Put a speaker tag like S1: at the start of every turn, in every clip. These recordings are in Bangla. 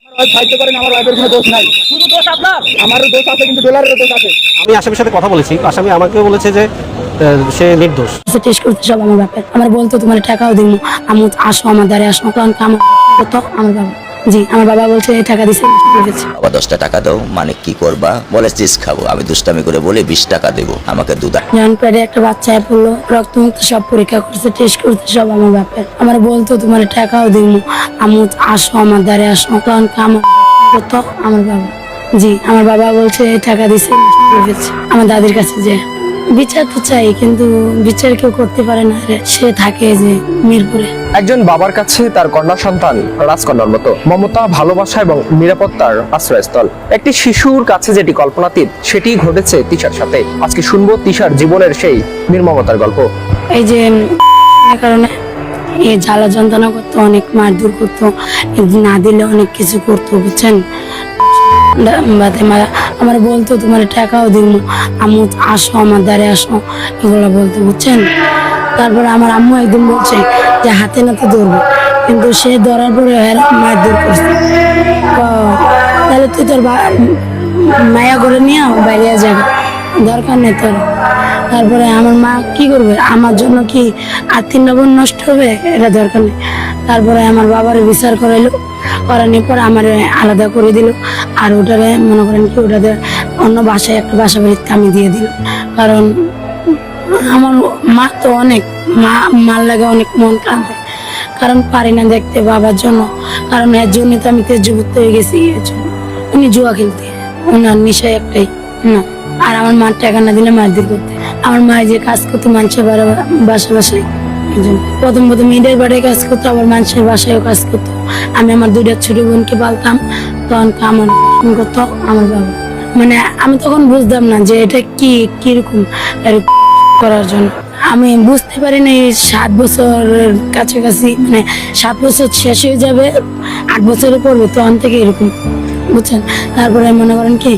S1: সাহায্য করেন, আমার ওয়াইফের কোনো দোষ নাই। শুধু দোষ আপনার? আমারও দোষ আছে, কিন্তু ডলারেরও দোষ আছে।
S2: আমি আসামির সাথে কথা বলেছি, আসামি আমাকে বলেছে যে সে নির্দোষ।
S3: টেস্ট করতে সব আমার বাপের। আমার বলতো তোমার টাকাও দিন, আমি আসো আমার দ্বারে আসো, কারণ আমার কত আমার বাবা। জি, আমার বাবা বলছে এই টাকা দিছে।
S4: বাবা 10টা টাকা দাও, মানে কি করবা? বলে চিজ খাবো। আমি দুষ্টামি করে বলে 20 টাকা দেবো, আমাকে দুধ।
S3: যখন পেটে একটা বাচ্চা পড়লো, রক্ত মুক্ত সব পরীক্ষা করছে, টেস্ট করতে সব আমার বাপের। আমার বলতো তোমার টাকাও দিন, আমি আসো আমার দ্বারে আসো, কারণ আমার কত আমার বাবা। জি, আমার বাবা বলছে এই টাকা দিছে আমার দাদির কাছে। যে বিচার তো চাই, কিন্তু বিচার কেউ করতে পারে না। সে থাকে যে মিরপুরে।
S5: একজন বাবার কাছে তার কন্যা সন্তান রাজকন্যার মতো মমতা, ভালোবাসা এবং নিরাপত্তার আশ্রয়স্থল। একটি শিশুর কাছে যেটি কল্পনাতীত, সেটি ঘটেছে তিশার সাথে। আজকে শুনবো তিশার জীবনের সেই নির্মমতার গল্প।
S3: এই যে কারণে এই জ্বালা যন্ত্রণা করতো, অনেক মারধর করতো, না দিলে অনেক কিছু করতো, বুঝছেন। আমার বলতো তোমার টাকাও দিব, আম্মু আসো আমার দ্বারে আসো, এগুলো বলতো, বুঝছেন। তারপরে আমার আম্মু একদিন বলছে যে হাতে নাতে ধরবো, কিন্তু সে ধরার পরে মারধর করছে। তাহলে তুই তোর মায়া করে নিয়ে বাইরে যাবে, দরকার নেই তোর। তারপরে আমার মা কি করবে, আমার জন্য কি আর 3 বোন নষ্ট হবে, এটা দরকার নেই। তারপরে আমার বাবার বিচার করাইলো, করানোর পর আমার আলাদা করে দিল। আর ওটারে মনে করেন কি, ওটাতে অন্য বাসায় একটা বাসা বাড়িতে আমি দিয়ে দিল। কারণ আমার মা তো অনেক মার লাগে অনেক মন কাঁদে, কারণ পারি না দেখতে বাবার জন্য। কারণ এর জন্য তো আমি তেজযুক্ত হয়ে গেছি। এর জন্য উনি জুয়া খেলতে, ওনার নেশায় একটাই না। আর আমার মার টাকা না দিলে মারধর করতে। আমার মা যে কাজ করতো মানুষের বাসায় বাসায়, প্রথম ঈদের বাড়িতে কাজ করতো, আবার মানুষের বাসায়ও কাজ করতো। আমি আমার 2টা ছোট বোনকে পালতাম, তখন আমার করতো আমার বাবা। মানে আমি তখন বুঝতাম না যে এটা কিরকম করার জন্য। আমি বুঝতে পারি না, এই 7 বছরের কাছাকাছি, মানে 7 বছর শেষ হয়ে যাবে, 8 বছরে পড়বে, তখন থেকে এরকম, বুঝছেন। তারপরে মনে করেন কি,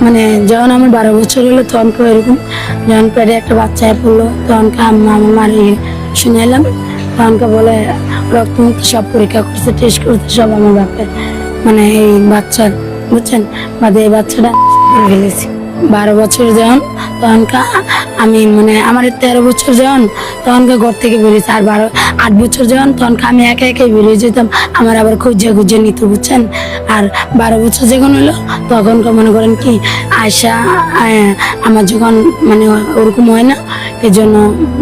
S3: মানে যখন আমার 12 বছর হলো, তখন এরকম। যখন পেটে একটা বাচ্চা পড়লো, তখন আমার মার শুনাইলাম, তখনকে বলে রক্ত মুক্ত সব পরীক্ষা করছে, টেস্ট করতে সব আমার বাপের। মানে এই বাচ্চার, বুঝছেন, বাদে এই বাচ্চাটা ফেলেছি। 12 বছর যখন, তখনকা আমি মানে আমার 13 বছর যখন, তখনকে ঘর থেকে বেরিয়েছি। আর 8 বছর যখন, তখনকে আমি একা একাই বেরিয়ে যেতাম, আমার আবার খুঁজে নিত, বুঝছেন। আর 12 বছর যখন হলো, তখনকার মনে করেন কি আয়সা, আমার যখন মানে ওরকম হয় না, এই জন্য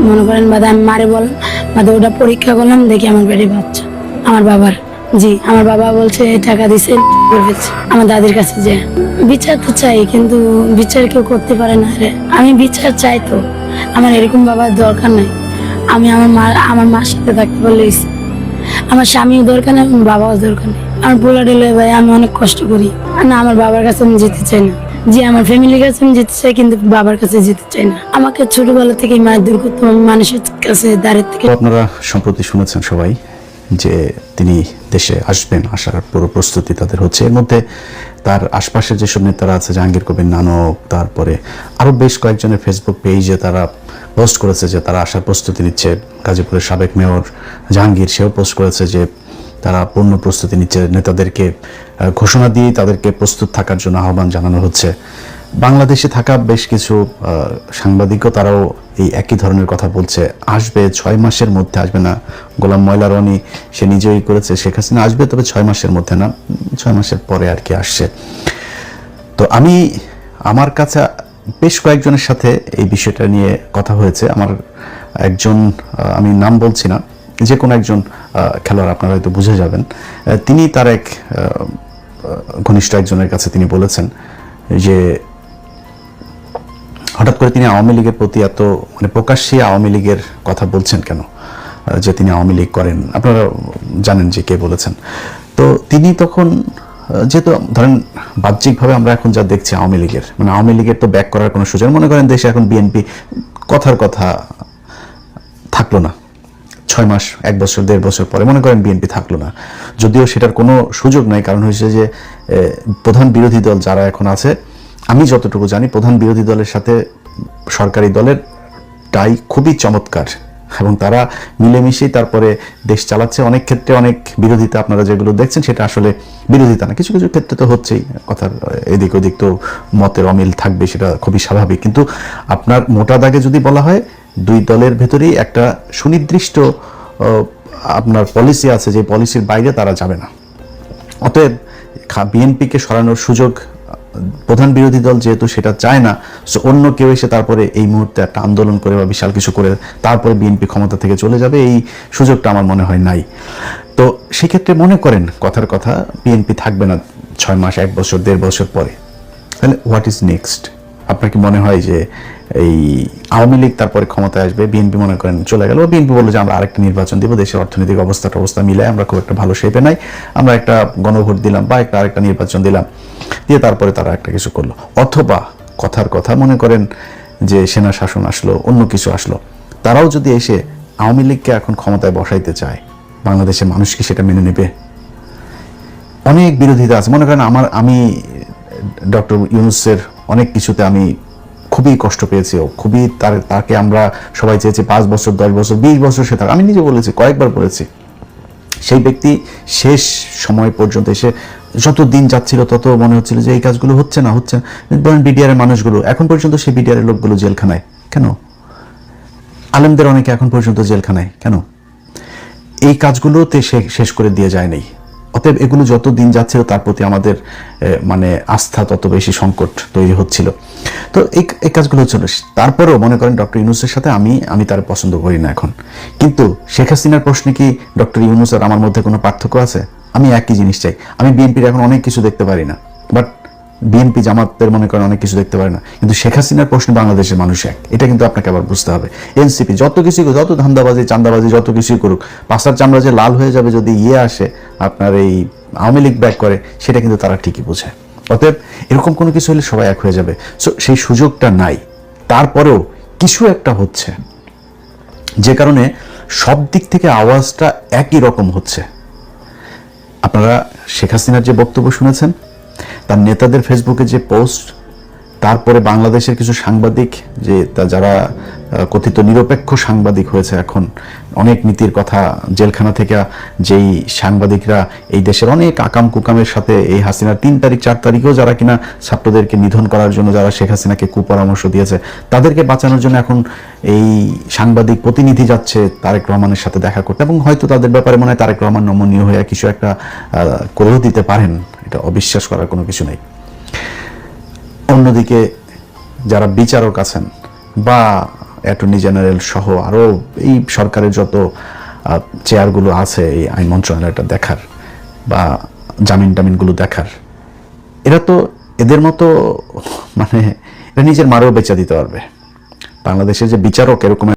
S3: মনে করেন বাদে আমি মারে বললাম, বাদে ওটা পরীক্ষা করলাম, দেখি আমার পেটে বাচ্চা আমার বাবার। জি, আমার বাবা বলছে টাকা দিছে আমার দাদির কাছে। যে বিচার তো চাই, কিন্তু বিচার কেউ করতে পারে না। আমি বিচার চাই তো, আমার এরকম বাবার দরকার নাই। আমি আমার মার সাথে থাকতে পারলে, আমার স্বামীও দরকার নেই, আমার বাবাও দরকার নেই। আমার পোলা ডেলে ভাই আমি অনেক কষ্ট করি না, আমার বাবার কাছে আমি যেতে চাই না। জি, আমার ফ্যামিলির কাছে আমি যেতে চাই, কিন্তু বাবার কাছে যেতে চাই না। আমাকে ছোটবেলা থেকে মারধর করতো, আমি মানুষের কাছে দাঁড়িয়ে থেকে।
S6: আপনারা সম্প্রতি শুনেছেন সবাই যে তিনি দেশে আসবেন, আসার পুরো প্রস্তুতি তাদের হচ্ছে। এর মধ্যে তার আশপাশের যেসব নেতারা আছে, জাহাঙ্গীর কবির নানক, তারপরে আরও বেশ কয়েকজনের ফেসবুক পেজে তারা পোস্ট করেছে যে তারা আসার প্রস্তুতি নিচ্ছে। গাজীপুরের সাবেক মেয়র জাহাঙ্গীর, সেও পোস্ট করেছে যে তারা পূর্ণ প্রস্তুতি নিচ্ছে। নেতাদেরকে ঘোষণা দিয়ে তাদেরকে প্রস্তুত থাকার জন্য আহ্বান জানানো হচ্ছে। বাংলাদেশে থাকা বেশ কিছু সাংবাদিকও তারাও এই একই ধরনের কথা বলছে, আসবে 6 মাসের মধ্যে, আসবে না। গোলাম ময়লা রনি সে নিজেই করেছে, শেখ হাসিনা আসবে, তবে 6 মাসের মধ্যে না, 6 মাসের পরে আর কি আসছে। তো আমার কাছে বেশ কয়েকজনের সাথে এই বিষয়টা নিয়ে কথা হয়েছে। আমার একজন, আমি নাম বলছি না, যে কোনো একজন খেলোয়াড়, আপনারা হয়তো বুঝে যাবেন, তিনি তার এক ঘনিষ্ঠ একজনের কাছে তিনি বলেছেন যে হঠাৎ করে তিনি আওয়ামী লীগের প্রতি এত মানে প্রকাশ্যে আওয়ামী লীগের কথা বলছেন কেন, যে তিনি আওয়ামী লীগ করেন। আপনারা জানেন যে কে বলেছেন। তো তিনি তখন, যেহেতু ধরেন বাহ্যিকভাবে আমরা এখন যা দেখছি আওয়ামী লীগের, মানে আওয়ামী লীগের তো ব্যাক করার কোনো সুযোগ, মনে করেন দেশে এখন বিএনপি কথার কথা থাকলো না, 6 মাস, 1 বছর, 1.5 বছর পরে মনে করেন বিএনপি থাকলো না, যদিও সেটার কোনো সুযোগ নাই। কারণ হয়েছে যে প্রধান বিরোধী দল যারা এখন আছে, আমি যতটুকু জানি প্রধান বিরোধী দলের সাথে সরকারি দলের টাই খুবই চমৎকার, এবং তারা মিলেমিশেই তারপরে দেশ চালাচ্ছে। অনেক ক্ষেত্রে অনেক বিরোধিতা আপনারা যেগুলো দেখছেন সেটা আসলে বিরোধিতা না, কিছু কিছু ক্ষেত্রে তো হচ্ছেই, কথার এদিক ওদিক তো মতের অমিল থাকবে, সেটা খুবই স্বাভাবিক। কিন্তু আপনার মোটা দাগে যদি বলা হয়, দুই দলের ভেতরেই একটা সুনির্দিষ্ট আপনার পলিসি আছে, যে পলিসির বাইরে তারা যাবে না। অতএব বিএনপিকে সরানোর সুযোগ প্রধান বিরোধী দল যেহেতু সেটা চায় না, সো অন্য কেউ এসে তারপরে এই মুহূর্তে একটা আন্দোলন করে বা বিশাল কিছু করে তারপরে বিএনপি ক্ষমতা থেকে চলে যাবে, এই সুযোগটা আমার মনে হয় নাই। তো সেক্ষেত্রে মনে করেন কথার কথা, বিএনপি থাকবে না 6 মাস, 1 বছর, 1.5 বছর পরে, তাহলে হোয়াট ইজ নেক্সট? আপনার কি মনে হয় যে এই আওয়ামী লীগ তারপরে ক্ষমতায় আসবে, বিএনপি মনে করেন চলে গেল, বিএনপি বললো যে আমরা আরেকটা নির্বাচন দিব, দেশের অর্থনৈতিক অবস্থা মিলে আমরা খুব একটা ভালো শেপে নাই, আমরা একটা গণভোট দিলাম বা আরেকটা নির্বাচন দিলাম, দিয়ে তারপরে তারা একটা কিছু করলো? অথবা কথার কথা মনে করেন যে সেনা শাসন আসলো, অন্য কিছু আসলো, তারাও যদি এসে আওয়ামী লীগকে এখন ক্ষমতায় বসাইতে চায়, বাংলাদেশের মানুষ কি সেটা মেনে নেবে? অনেক বিরোধিতা আছে। মনে করেন আমি ডক্টর ইউনূসের অনেক কিছুতে আমি খুবই কষ্ট পেয়েছি, খুবই তাকে আমরা সবাই চেয়েছি 5 বছর, 10 বছর, 20 বছর সে থাক। আমি নিজে বলেছি, কয়েকবার বলেছি, সেই ব্যক্তি শেষ সময় পর্যন্ত এসে যত দিন যাচ্ছিল তত মনে হচ্ছিল যে এই কাজগুলো হচ্ছে না। ধরেন বিডিআর এর মানুষগুলো এখন পর্যন্ত, সেই বিডিআর এর লোকগুলো জেলখানায় কেন? আলেমদের অনেকে এখন পর্যন্ত জেলখানায় কেন? এই কাজগুলোতে শেষ করে দিয়ে যায় নাই। অতএব এগুলো যত দিন যাচ্ছিল তার প্রতি আমাদের মানে আস্থা তত বেশি সংকট তৈরি হচ্ছিল। তো এই কাজগুলো হচ্ছিল। তারপরেও মনে করেন ডক্টর ইউনূসের সাথে আমি তার পছন্দ করি না এখন, কিন্তু শেখ হাসিনার প্রশ্নে কি ডক্টর ইউনূস আর আমার মধ্যে কোনো পার্থক্য আছে? আমি একই জিনিস চাই। আমি বিএনপির এখন অনেক কিছু দেখতে পারি না, বাট বিএনপি জামাতের মনে করেন অনেক কিছু দেখতে পারে না, কিন্তু শেখ হাসিনার প্রশ্নে বাংলাদেশের মানুষ এক, এটা কিন্তু আপনাকে আবার বুঝতে হবে। এনসিপি যত কিছু, যত ধান্দাবাজি চান্দাবাজি যত কিছুই করুক, পাশার চামড়া যে লাল হয়ে যাবে যদি আসে আপনার এই আওয়ামী লীগ ব্যাক করে, সেটা কিন্তু তারা ঠিকই বোঝে। অতএব এরকম কোনো কিছু হলে সবাই এক হয়ে যাবে। সো সেই সুযোগটা নাই। তারপরেও কিছু একটা হচ্ছে, যে কারণে সব দিক থেকে আওয়াজটা একই রকম হচ্ছে। আপনারা শেখ হাসিনার যে বক্তব্য শুনেছেন, তার নেতাদের ফেসবুকে যে পোস্ট, তারপরে বাংলাদেশের কিছু সাংবাদিক যে যারা কথিত নিরপেক্ষ সাংবাদিক হয়েছে এখন, অনেক নীতির কথা, জেলখানা থেকে যেই সাংবাদিকরা এই দেশের অনেক আকাম কুকামের সাথে এই হাসিনার 3 তারিখ 4 তারিখেও যারা কিনা ছাত্রদেরকে নিধন করার জন্য যারা শেখ হাসিনাকে কুপরামর্শ দিয়েছে, তাদেরকে বাঁচানোর জন্য এখন এই সাংবাদিক প্রতিনিধি যাচ্ছে তারেক রহমানের সাথে দেখা করতে, এবং হয়তো তাদের ব্যাপারে মনে হয় তারেক রহমান নমনীয় হয়ে কিছু একটা করেও দিতে পারেন, এটা অবিশ্বাস করার কোনো কিছু নেই। অন্যদিকে যারা বিচারক আছেন বা অ্যাটর্নি জেনারেল সহ আরও এই সরকারের যত চেয়ারগুলো আছে এই আইন মন্ত্রণালয়টা দেখার বা জামিনগুলো দেখার, এরা তো এদের মতো মানে এরা নিজের মারেও বেচা দিতে পারবে। বাংলাদেশের যে বিচারক এরকম